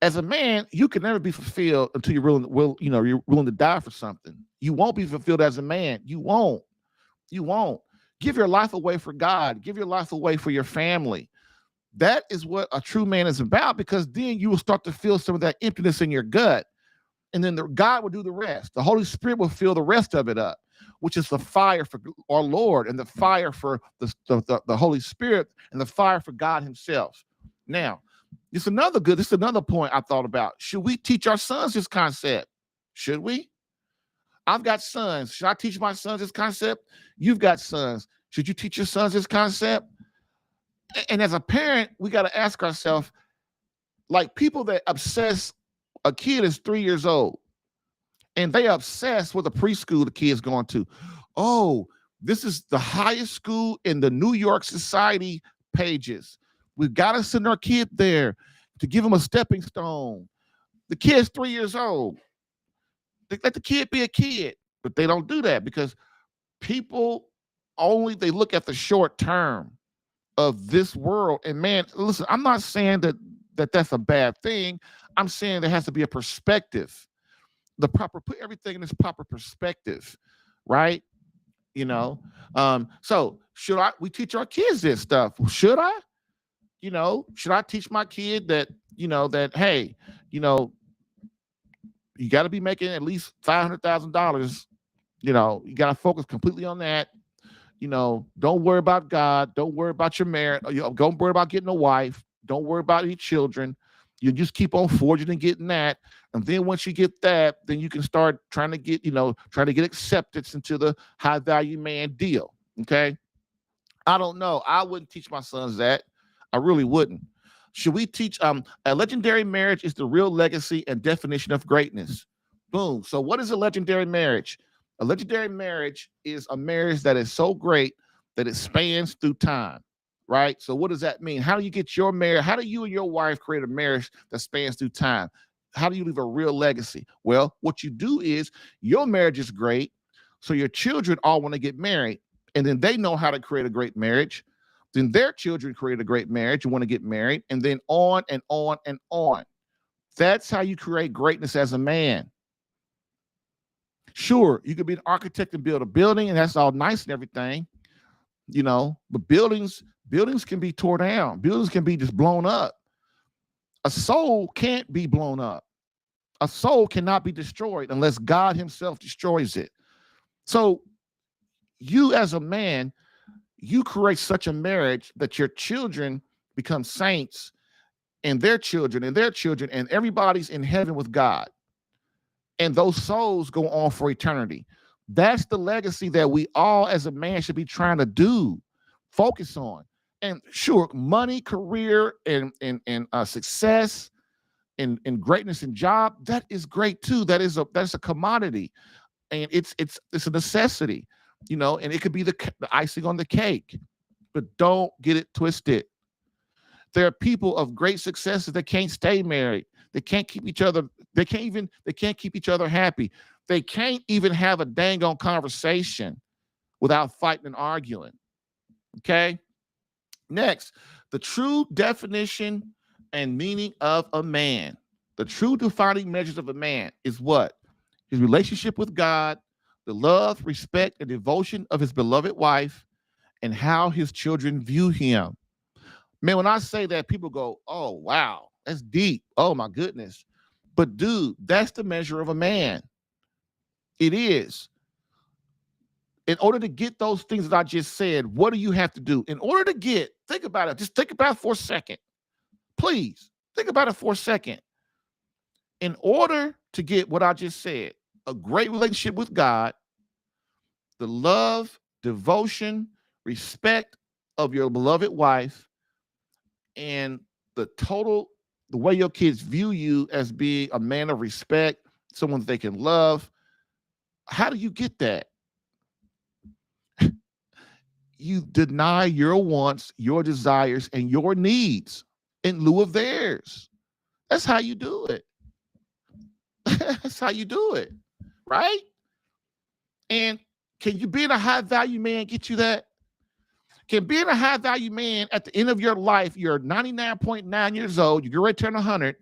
as a man, you can never be fulfilled until you're willing to die for something. You won't be fulfilled as a man. You won't. Give your life away for God. Give your life away for your family. That is what a true man is about, because then you will start to feel some of that emptiness in your gut. And then God will do the rest. The Holy Spirit will fill the rest of it up, which is the fire for our Lord and the fire for the Holy Spirit and the fire for God himself. Now, this is another point I thought about. Should we teach our sons this concept? Should we? I've got sons. Should I teach my sons this concept? You've got sons. Should you teach your sons this concept? And as a parent, we got to ask ourselves, like people that obsess, a kid is 3 years old and they obsess with the preschool the kid's going to. Oh, this is the highest school in the New York Society pages. We've got to send our kid there to give him a stepping stone. The kid's 3 years old. Let the kid be a kid, but they don't do that because people they look at the short term of this world. And man, listen, I'm not saying that's a bad thing. I'm saying there has to be a perspective. Put everything in its proper perspective, right? So we teach our kids this stuff? Should I? Should I teach my kid that, hey, you got to be making at least $500,000. You got to focus completely on that. Don't worry about God. Don't worry about your marriage. Don't worry about getting a wife. Don't worry about your children. You just keep on forging and getting that. And then once you get that, then you can start trying to get acceptance into the high value man deal. Okay. I don't know. I wouldn't teach my sons that. I really wouldn't. Should we teach a legendary marriage is the real legacy and definition of greatness? Boom. So what is a legendary marriage? A legendary marriage is a marriage that is so great that it spans through time, right? So what does that mean? How do you get your marriage? How do you and your wife create a marriage that spans through time? How do you leave a real legacy? Well, what you do is your marriage is great, so your children all want to get married, and then they know how to create a great marriage. Then their children create a great marriage and want to get married, and then on and on and on. That's how you create greatness as a man. Sure, you could be an architect and build a building, and that's all nice and everything, but buildings can be torn down. Buildings can be just blown up. A soul can't be blown up. A soul cannot be destroyed unless God himself destroys it. So you as a man, you create such a marriage that your children become saints and their children and their children, and everybody's in heaven with God. And those souls go on for eternity. That's the legacy that we all as a man should be trying to focus on. And sure, money, career, and success and greatness in job, that is great too. That's a commodity. And it's a necessity, and it could be the icing on the cake, but don't get it twisted. There are people of great successes that can't stay married. They can't keep each other. They can't keep each other happy. They can't even have a dang on conversation without fighting and arguing. Okay. Next, the true definition and meaning of a man. The true defining measures of a man is what? His relationship with God, the love, respect, and devotion of his beloved wife, and how his children view him. Man, when I say that, people go, oh, wow, that's deep. Oh, my goodness. But dude, that's the measure of a man. It is. in order to get those things that I just said, what do you have to do? In order to get, think about it. Just think about it for a second. Please think about it for a second. In order to get what I just said, a great relationship with God, the love, devotion, respect of your beloved wife, and the way your kids view you as being a man of respect, someone that they can love. How do you get that? You deny your wants, your desires, and your needs in lieu of theirs. That's how you do it. That's how you do it, right? And can you being a high value man get you that? Can being a high value man at the end of your life, you're 99.9 years old, you're ready to turn 100,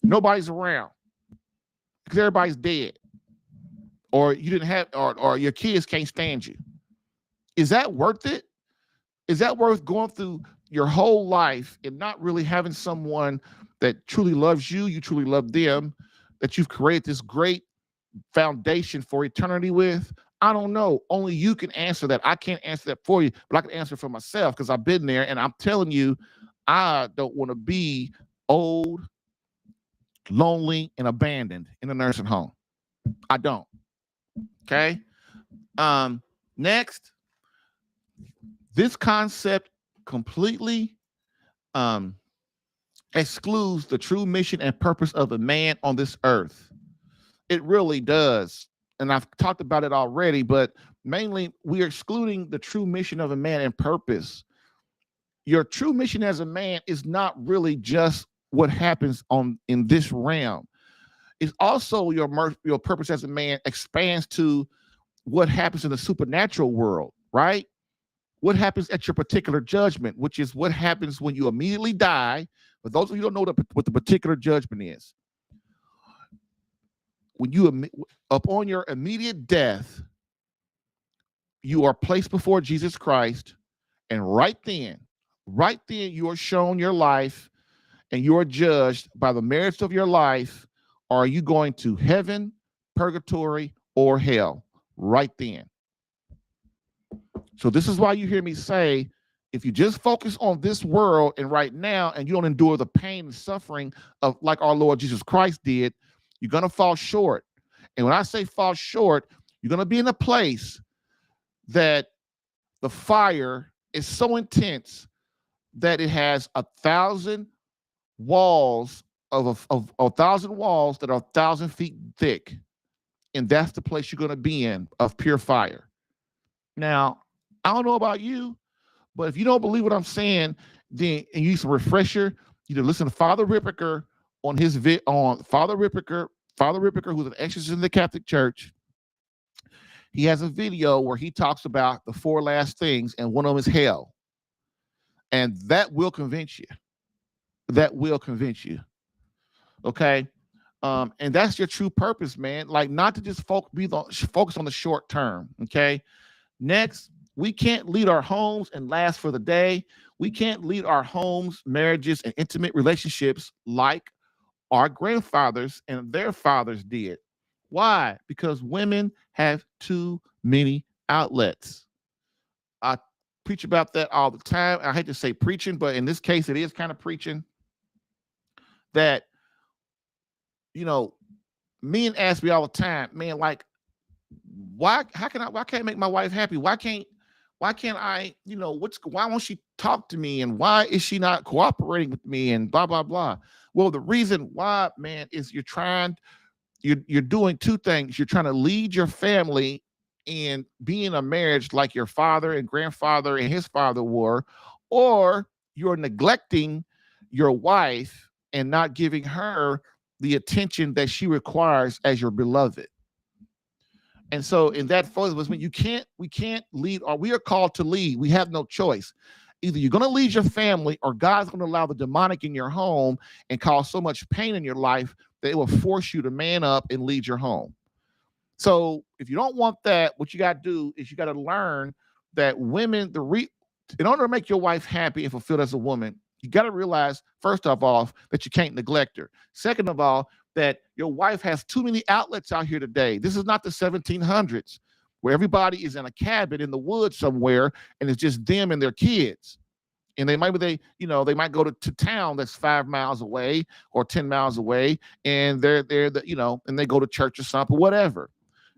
nobody's around because everybody's dead, or you didn't have, or your kids can't stand you. Is that worth it? Is that worth going through your whole life and not really having someone that truly loves you, you truly love them, that you've created this great foundation for eternity with? I don't know. Only you can answer that. I can't answer that for you, but I can answer for myself because I've been there, and I'm telling you, I don't want to be old, lonely, and abandoned in a nursing home. I don't. Okay. Next, this concept completely excludes the true mission and purpose of a man on this earth. It really does. And I've talked about it already, but mainly we are excluding the true mission of a man and purpose. Your true mission as a man is not really just what happens in this realm. It's also your purpose as a man expands to what happens in the supernatural world, right? What happens at your particular judgment, which is what happens when you immediately die. For those of you who don't know what the particular judgment is, when you, upon your immediate death, you are placed before Jesus Christ, and right then you are shown your life, and you are judged by the merits of your life. Are you going to heaven, purgatory, or hell? Right then. So this is why you hear me say, if you just focus on this world and right now, and you don't endure the pain and suffering of like our Lord Jesus Christ did, you're going to fall short. And when I say fall short, you're going to be in a place that the fire is so intense that it has 1,000 walls of 1,000 walls that are 1,000 feet thick. And that's the place you're going to be in, of pure fire. Now, I don't know about you, but if you don't believe what I'm saying, then and you need some refresher, you need to listen to Father Ripperker on his Father Ripperker, who's an exorcist in the Catholic Church. He has a video where he talks about the 4 last things, and one of them is hell. And that will convince you. That will convince you. Okay? And that's your true purpose, man. Like, not to just focus on the short term. Okay? Next, we can't lead our homes and last for the day. We can't lead our homes, marriages, and intimate relationships like our grandfathers and their fathers did. Why? Because women have too many outlets. I preach about that all the time. I hate to say preaching, but in this case, it is kind of preaching. That, men ask me all the time, man, like, why can't I make my wife happy? Why can't I, why won't she talk to me? And why is she not cooperating with me? And blah, blah, blah. Well, the reason why, man, is you're doing 2 things. You're trying to lead your family and be in a marriage like your father and grandfather and his father were, or you're neglecting your wife and not giving her the attention that she requires as your beloved. And so in that photo was when we can't lead, or we are called to lead. We have no choice. Either you're going to lead your family, or God's going to allow the demonic in your home and cause so much pain in your life that it will force you to man up and lead your home. So if you don't want that, what you got to do is you got to learn that women, in order to make your wife happy and fulfilled as a woman, you got to realize, first of all, that you can't neglect her. Second of all, that your wife has too many outlets out here today. This is not the 1700s. where everybody is in a cabin in the woods somewhere, and it's just them and their kids. And they might go to town that's 5 miles away or 10 miles away, and and they go to church or something, whatever.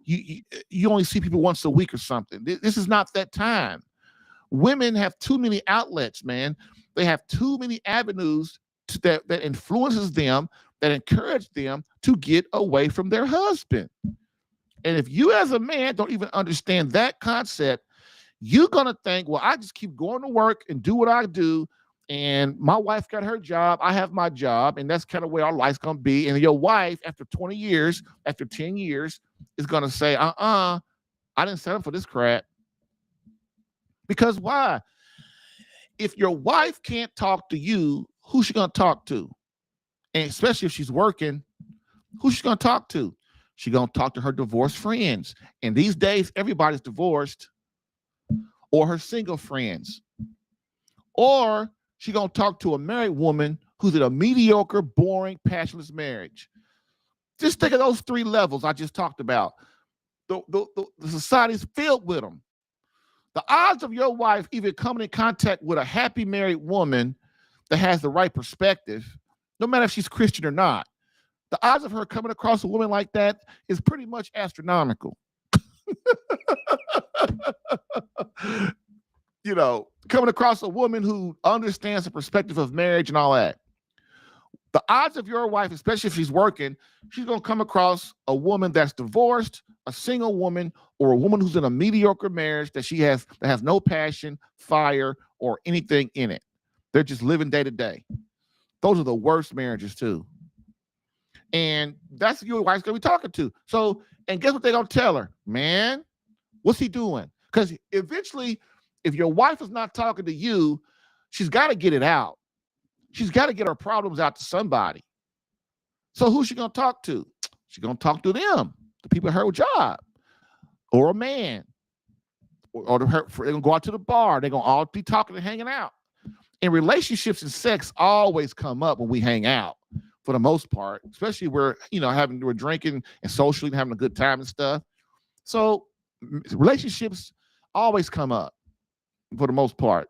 You only see people once a week or something. This is not that time. Women have too many outlets, man. They have too many avenues that influences them, that encourage them to get away from their husband. And if you as a man don't even understand that concept, you're going to think, well, I just keep going to work and do what I do. And my wife got her job. I have my job. And that's kind of where our life's going to be. And your wife, after 20 years, after 10 years, is going to say, I didn't sign up for this crap. Because why? If your wife can't talk to you, who's she going to talk to? And especially if she's working, who's she going to talk to? She's going to talk to her divorced friends. And these days, everybody's divorced. Or her single friends. Or she's going to talk to a married woman who's in a mediocre, boring, passionless marriage. Just think of those 3 levels I just talked about. The society's filled with them. The odds of your wife even coming in contact with a happy married woman that has the right perspective, no matter if she's Christian or not, the odds of her coming across a woman like that is pretty much astronomical. Coming across a woman who understands the perspective of marriage and all that. The odds of your wife, especially if she's working, she's going to come across a woman that's divorced, a single woman, or a woman who's in a mediocre marriage that has no passion, fire, or anything in it. They're just living day to day. Those are the worst marriages too. And that's who your wife's going to be talking to. So, and guess what they're going to tell her? Man, what's he doing? Because eventually, if your wife is not talking to you, she's got to get it out. She's got to get her problems out to somebody. So who's she going to talk to? She's going to talk to them, the people at her job, or a man. Or they're going to go out to the bar. They're going to all be talking and hanging out. And relationships and sex always come up when we hang out, for the most part, especially we're drinking and socially and having a good time and stuff. So relationships always come up for the most part.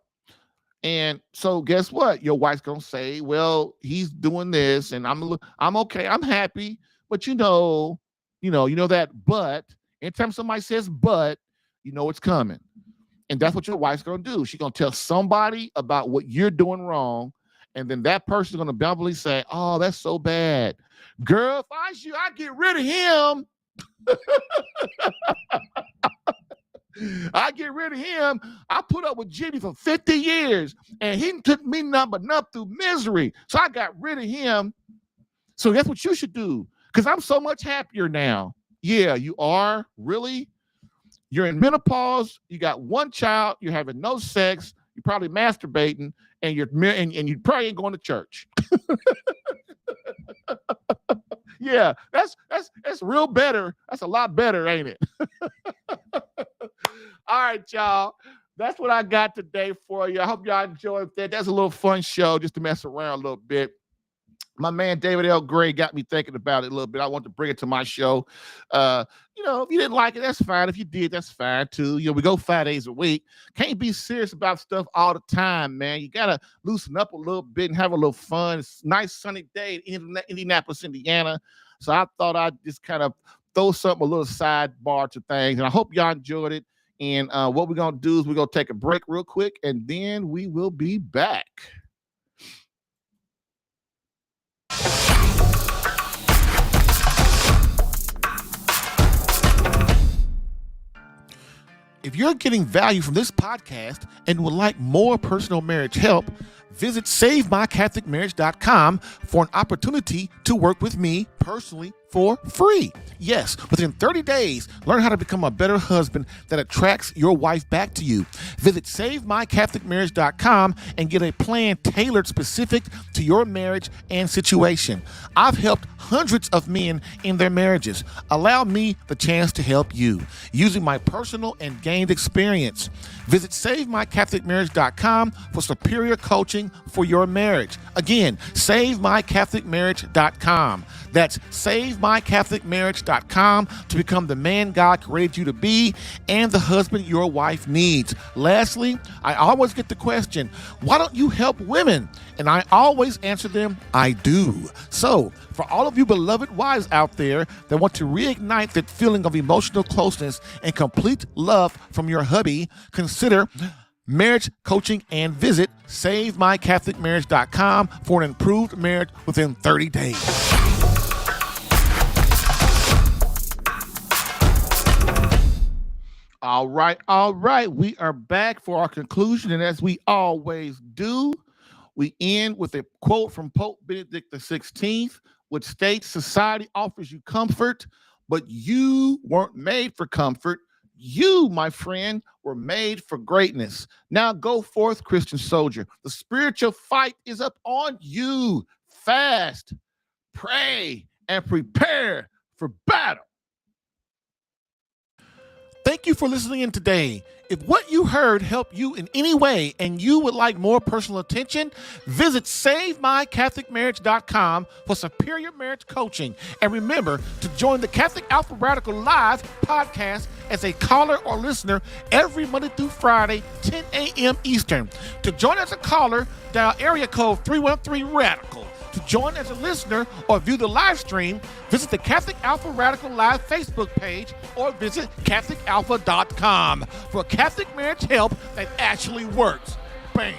And so guess what? Your wife's going to say, well, he's doing this and I'm okay. I'm happy. But you know that, but anytime somebody says, but, it's coming. And that's what your wife's going to do. She's going to tell somebody about what you're doing wrong. And then that person's going to bountifully say, oh, that's so bad. Girl, if I was you, I'd get rid of him. I get rid of him. I put up with Jimmy for 50 years, and he took me nothing through misery. So I got rid of him. So that's what you should do, because I'm so much happier now. Yeah, you are. Really? You're in menopause. You got 1 child. You're having no sex. You're probably masturbating, and you probably ain't going to church. Yeah, that's real better. That's a lot better, ain't it? All right, y'all. That's what I got today for you. I hope y'all enjoyed that. That's a little fun show just to mess around a little bit. My man David L. Gray got me thinking about it a little bit. I want to bring it to my show. If you didn't like it, that's fine. If you did, that's fine too. We go 5 days a week. Can't be serious about stuff all the time, man. You gotta loosen up a little bit and have a little fun. It's a nice sunny day in Indianapolis, Indiana. So I thought I'd just kind of throw something, a little sidebar to things. And I hope y'all enjoyed it. And what we're going to do is we're going to take a break real quick, and then we will be back. If you're getting value from this podcast and would like more personal marriage help, visit SaveMyCatholicMarriage.com for an opportunity to work with me personally for free. Yes, within 30 days, learn how to become a better husband that attracts your wife back to you. Visit SaveMyCatholicMarriage.com and get a plan tailored specific to your marriage and situation. I've helped hundreds of men in their marriages. Allow me the chance to help you using my personal and gained experience. Visit SaveMyCatholicMarriage.com for superior coaching for your marriage. Again, SaveMyCatholicMarriage.com. That's SaveMyCatholicMarriage.com to become the man God created you to be and the husband your wife needs. Lastly, I always get the question, why don't you help women? And I always answer them, I do. So, for all of you beloved wives out there that want to reignite that feeling of emotional closeness and complete love from your hubby, consider marriage coaching and visit SaveMyCatholicMarriage.com for an improved marriage within 30 days. All right. We are back for our conclusion, and as we always do, we end with a quote from Pope Benedict XVI, which states, society offers you comfort, but you weren't made for comfort. You, my friend, were made for greatness. Now go forth, Christian soldier. The spiritual fight is up on you. Fast, pray, and prepare for battle. Thank you for listening in today. If what you heard helped you in any way and you would like more personal attention, visit SaveMyCatholicMarriage.com for superior marriage coaching. And remember to join the Catholic Alpha Radical Live podcast as a caller or listener every Monday through Friday, 10 a.m. Eastern. To join as a caller, dial area code 313-RADICAL. To join as a listener or view the live stream, visit the Catholic Alpha Radical Live Facebook page or visit CatholicAlpha.com for Catholic marriage help that actually works. Bam.